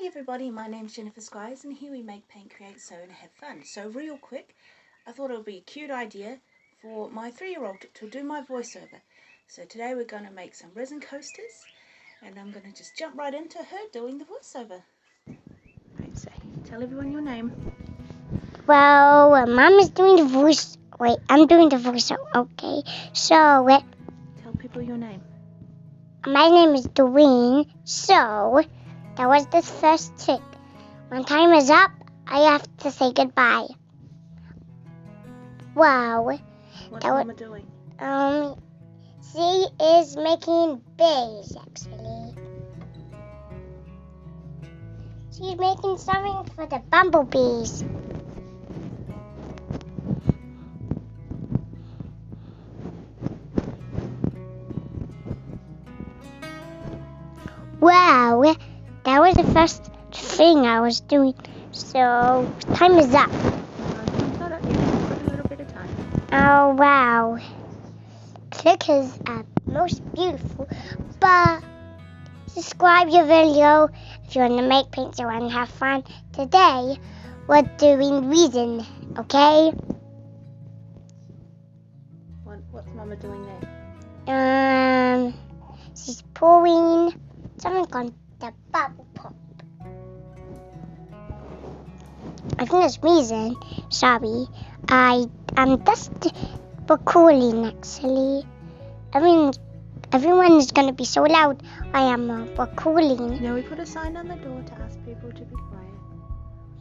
Hey everybody, my name's Jennifer Squires and here we make, paint, create, sew and have fun. So real quick, I thought it would be a cute idea for my 3-year-old to do my voiceover. So today we're going to make some resin coasters and I'm going to just jump right into her doing the voiceover. Right, so tell everyone your name. Well, Mom is doing the voice. Wait, I'm doing the voiceover. Okay, so Tell people your name. my name is Doreen. So that was the first trick. When time is up, I have to say goodbye. Wow. What's Mama doing? She is making bees actually. She's making something for the bumblebees. Wow, that was the first thing I was doing. So, time is up. Got a little bit of time. Oh, wow. Click is most beautiful. But subscribe your video if you want to make, paint, sew, and have fun. Today, we're doing resin, okay? What's Mama doing there? She's pouring something on the bubble pop. I think it's resin. Sorry. I'm just recording actually. Everyone is going to be so loud. I am recording. No, we put a sign on the door to ask people to be quiet.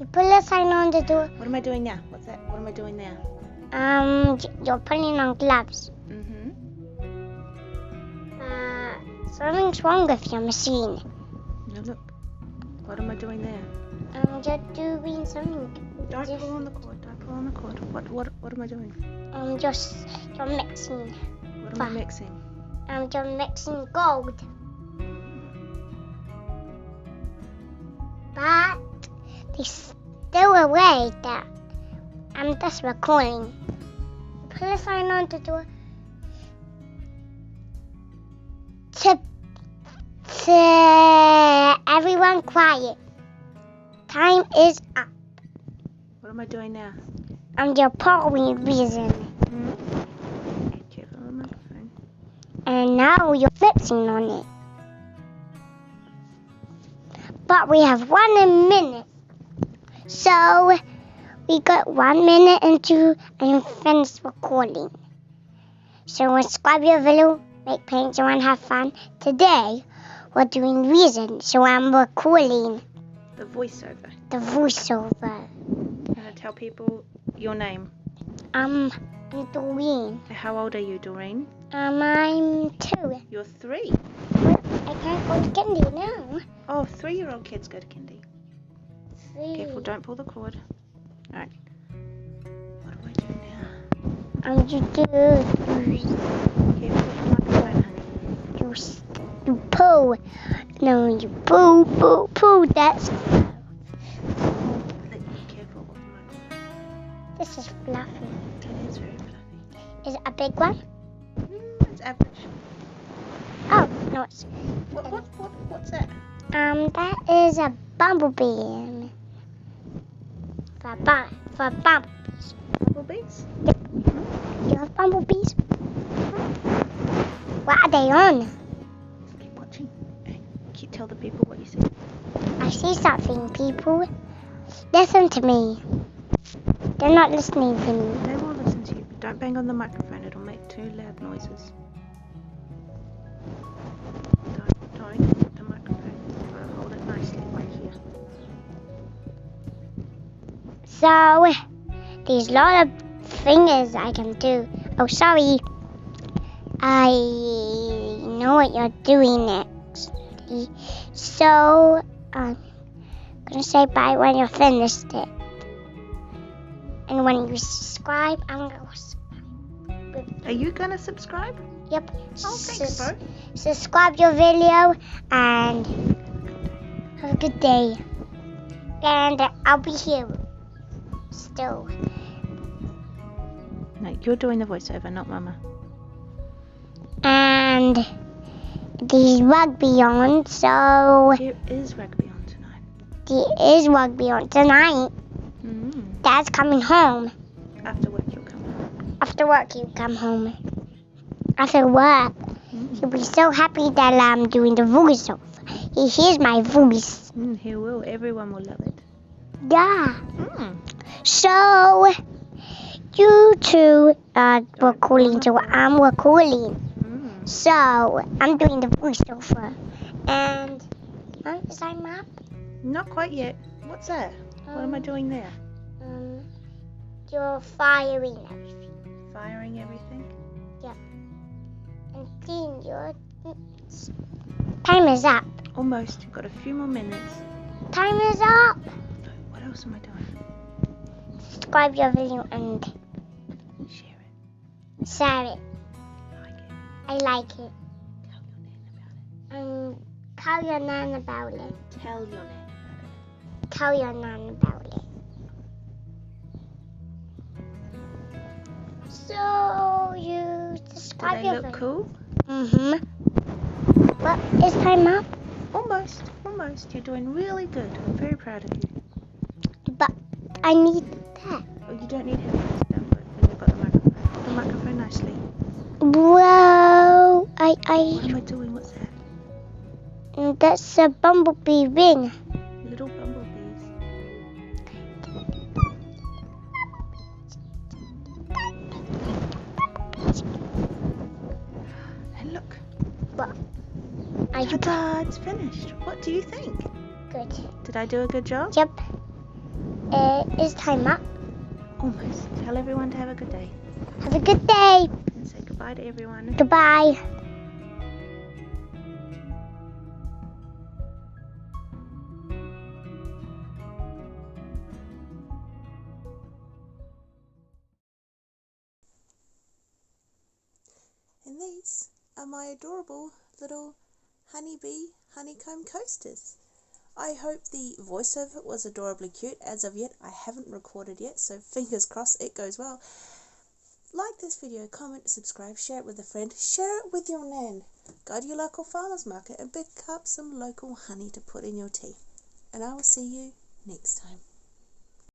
You put a sign on the door. What am I doing now? What's that? What am I doing there? You're putting on gloves. Something's wrong with your machine. No, look. What am I doing there? You're doing something. Don't pull on the cord. Don't pull on the cord. What am I doing? You're mixing. What am I mixing? You're mixing gold. But there's still a way that I'm just recording. Put a sign on the door to everyone quiet. Time is up. What am I doing now? You're pouring resin. Careful on the microphone. And now you're fixing on it. But we have 1 minute. So we got 1 minute into and finished recording. So subscribe your video, make, paint, sew, and have fun. Today we're doing resin, so I'm recording The voiceover. the voiceover. I'm going to tell people your name. I'm Doreen. How old are you, Doreen? I'm 2. You're 3. I can't go to kindy now. Oh, 3-year-old kids go to kindy. 3. Careful, don't pull the cord. Alright. What do I do now? I'm just Careful with the microphone, honey. you pull. No, you pull. That's Careful with the microphone. this is fluffy. It is very fluffy. Is it a big one? It's average. Oh no, it's What's that? that is a bumblebee. For bumblebees. Bumblebees? Yep. You have bumblebees? What are they on? Keep watching. Tell the people what you see. I see something, people. Listen to me. They're not listening to me. They will listen to you, but don't bang on the microphone. It'll make too loud noises. Don't hit the microphone. I'll hold it nicely right here. So, there's a lot of things I can do. Oh, sorry. I know what you're doing next. So, I'm going to say bye when you're finished it. And when you subscribe, I'm going to subscribe. Are you gonna subscribe? Yep. Oh, thanks, bro. Subscribe your video and have a good day. And I'll be here still. No, you're doing the voiceover, not Mama. There's rugby on, so There is rugby on tonight. there is rugby on tonight. Dad's coming home. After work you'll come home. After work, he'll come home. After work, he'll be so happy that I'm doing the voiceover. He hears my voice. He will. Everyone will love it. Yeah. So, you two are recording, so I'm recording. So, I'm doing the voiceover. And, is time up? Not quite yet. What's that? What am I doing there? You're firing everything. Firing everything? Yep. And then your time is up. Almost. You've got a few more minutes. Time is up. What else am I doing? Subscribe your video and Share it. share it. Like it. I like it. Tell your nan about it. Tell your nan about it. Tell your nan about it. Tell your nan about it. So you Do subscribe they your look video. cool? Well, is time up? Almost. You're doing really good. I'm very proud of you. But I need that. Oh, you don't need headphones. Don't put when you've got the microphone. Hold the microphone nicely. Whoa! What am I doing? What's that? That's a bumblebee wing. Little bumblebees. And look. What? Ta-da, it's finished. What do you think? Good. Did I do a good job? Yep. Is time up? Almost. Tell everyone to have a good day. Have a good day. And say goodbye to everyone. Goodbye. And these are my adorable little Hunny Bee honeycomb coasters. I hope the voiceover was adorably cute. As of yet, I haven't recorded yet, so fingers crossed it goes well. Like this video, comment, subscribe, share it with a friend, share it with your nan. Go to your local farmer's market and pick up some local honey to put in your tea. And I will see you next time.